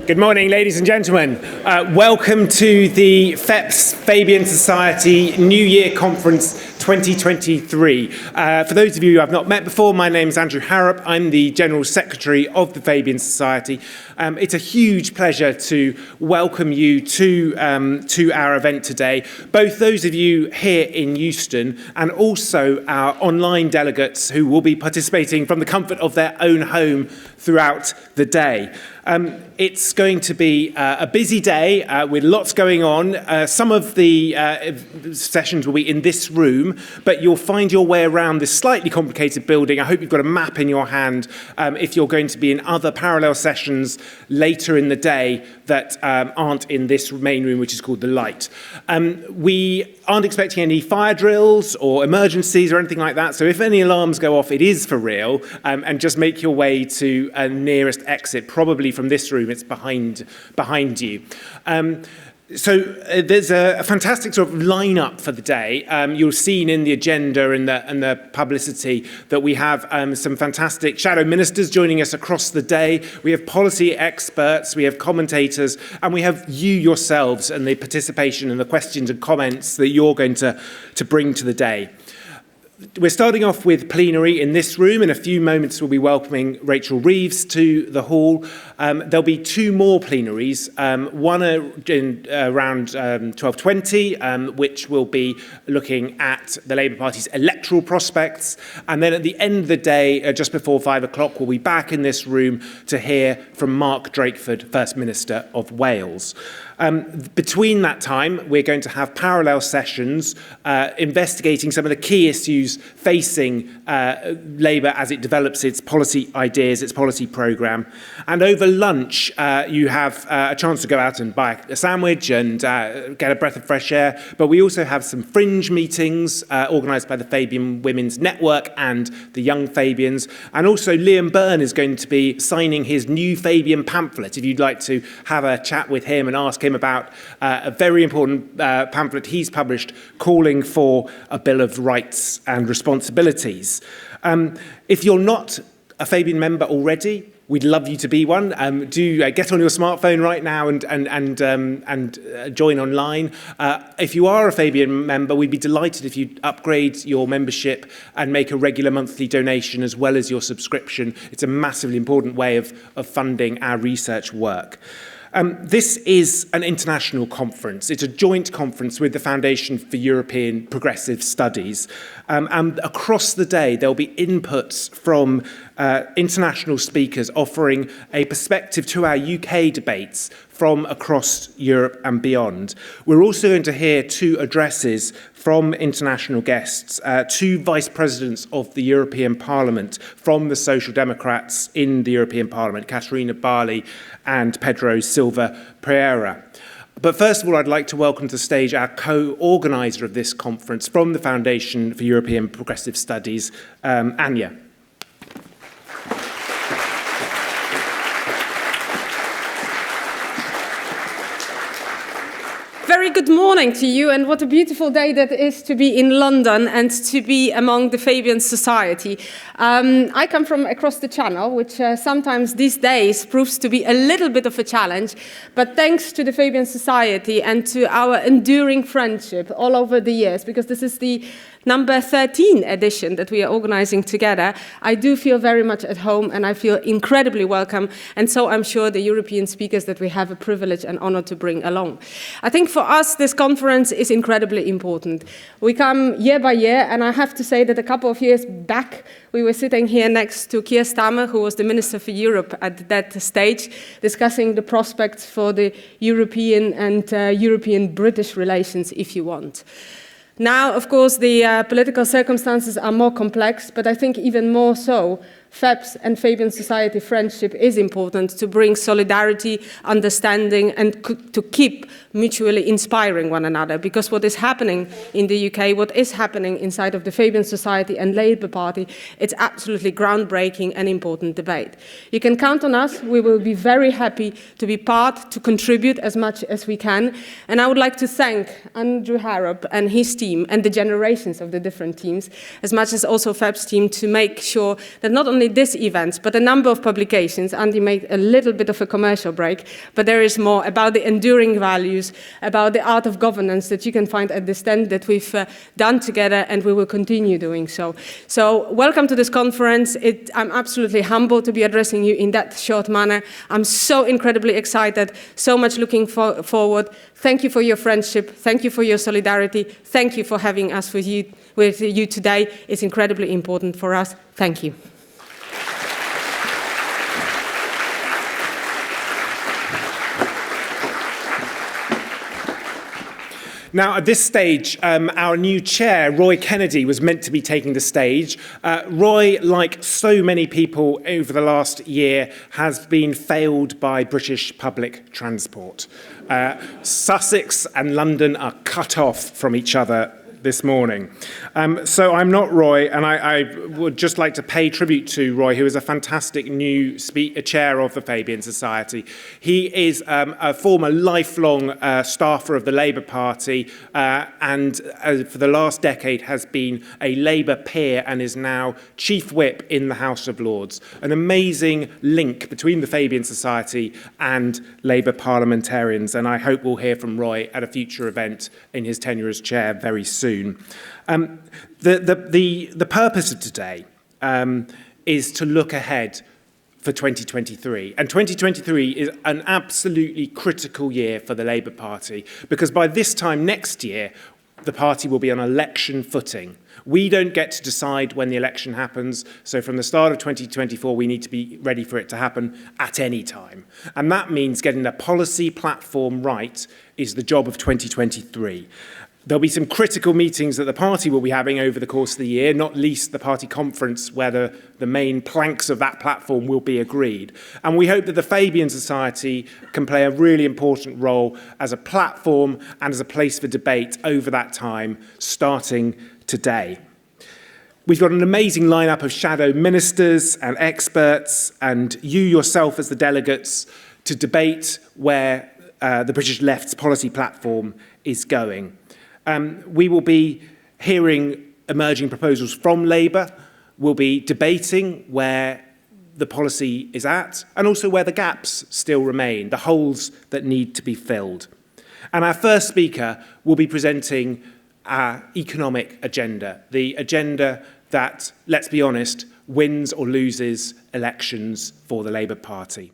Good morning, ladies and gentlemen. Welcome to the FEPS-FABIAN Society New Year Conference 2023. For those of you who I've not met before, my name is Andrew Harrop. I'm the General Secretary of the Fabian Society. It's a huge pleasure to welcome you to our event today, both those of you here in Euston and also our online delegates who will be participating from the comfort of their own home throughout the day. It's going to be a busy day with lots going on. Some of the sessions will be in this room, but you'll find your way around this slightly complicated building. I hope you've got a map in your hand if you're going to be in other parallel sessions later in the day that aren't in this main room, which is called the Light. We aren't expecting any fire drills or emergencies or anything like that, so if any alarms go off, it is for real, and just make your way to a nearest exit, probably from this room. It's behind you. So there's a fantastic sort of lineup for the day. You'll have seen in the agenda and the publicity that we have some fantastic shadow ministers joining us across the day. We have policy experts, we have commentators, and we have you yourselves and the participation and the questions and comments that you're going to bring to the day. We're starting off with plenary in this room. In a few moments, we'll be welcoming Rachel Reeves to the hall. There'll be two more plenaries, one around 12:20, which will be looking at the Labour Party's electoral prospects. And then at the end of the day, just before 5 o'clock, we'll be back in this room to hear from Mark Drakeford, First Minister of Wales. Between that time, we're going to have parallel sessions investigating some of the key issues facing Labour as it develops its policy ideas, its policy programme. And over lunch, you have a chance to go out and buy a sandwich and get a breath of fresh air. But we also have some fringe meetings organised by the Fabian Women's Network and the Young Fabians. And also Liam Byrne is going to be signing his new Fabian pamphlet. If you'd like to have a chat with him and ask him about a very important pamphlet he's published calling for a Bill of Rights and Responsibilities. If you're not a Fabian member already, we'd love you to be one. Do get on your smartphone right now and join online. If you are a Fabian member, we'd be delighted if you'd upgrade your membership and make a regular monthly donation as well as your subscription. It's a massively important way of funding our research work. This is an international conference. It's a joint conference with the Foundation for European Progressive Studies. And across the day, there'll be inputs from international speakers offering a perspective to our UK debates from across Europe and beyond. We're also going to hear two addresses from international guests, two vice presidents of the European Parliament from the Social Democrats in the European Parliament, Caterina Bali and Pedro Silva Pereira. But first of all, I'd like to welcome to the stage our co-organiser of this conference from the Foundation for European Progressive Studies, Ania. Very good morning to you, and what a beautiful day that is to be in London and to be among the Fabian Society. I come from across the channel, which sometimes these days proves to be a little bit of a challenge, but thanks to the Fabian Society and to our enduring friendship all over the years, because this is the number 13 edition that we are organizing together, I do feel very much at home and I feel incredibly welcome, and so I'm sure the European speakers that we have a privilege and honor to bring along. I think for us this conference is incredibly important. We come year by year, and I have to say that a couple of years back we were sitting here next to Keir Starmer, who was the Minister for Europe at that stage, discussing the prospects for the European and European-British relations, if you want. Now, of course, the political circumstances are more complex, but I think even more so, FEPS and Fabian Society friendship is important to bring solidarity, understanding, and to keep mutually inspiring one another. Because what is happening in the UK, what is happening inside of the Fabian Society and Labour Party, it's absolutely groundbreaking and important debate. You can count on us. We will be very happy to be part, to contribute as much as we can. And I would like to thank Andrew Harrop and his team and the generations of the different teams, as much as also FEPS team, to make sure that not only this event, but a number of publications, Andy made a little bit of a commercial break, but there is more about the enduring values, about the art of governance that you can find at the stand that we've done together, and we will continue doing so. So welcome to this conference. I'm absolutely humbled to be addressing you in that short manner. I'm so incredibly excited, so much looking forward. Thank you for your friendship. Thank you for your solidarity. Thank you for having us with you today. It's incredibly important for us. Thank you. Now, at this stage, our new chair, Roy Kennedy, was meant to be taking the stage. Roy, like so many people over the last year, has been failed by British public transport. Sussex and London are cut off from each other this morning. So I'm not Roy, and I would just like to pay tribute to Roy, who is a fantastic new chair of the Fabian Society. He is a former lifelong staffer of the Labour Party, and for the last decade has been a Labour peer and is now Chief Whip in the House of Lords. An amazing link between the Fabian Society and Labour parliamentarians, and I hope we'll hear from Roy at a future event in his tenure as chair very soon. The purpose of today is to look ahead for 2023. And 2023 is an absolutely critical year for the Labour Party, because by this time next year, the party will be on election footing. We don't get to decide when the election happens, so from the start of 2024, we need to be ready for it to happen at any time. And that means getting the policy platform right is the job of 2023. There'll be some critical meetings that the party will be having over the course of the year, not least the party conference where the main planks of that platform will be agreed. And we hope that the Fabian Society can play a really important role as a platform and as a place for debate over that time, starting today. We've got an amazing lineup of shadow ministers and experts, and you yourself as the delegates, to debate where the British left's policy platform is going. We will be hearing emerging proposals from Labour. We'll be debating where the policy is at and also where the gaps still remain, the holes that need to be filled. And our first speaker will be presenting our economic agenda, the agenda that, let's be honest, wins or loses elections for the Labour Party.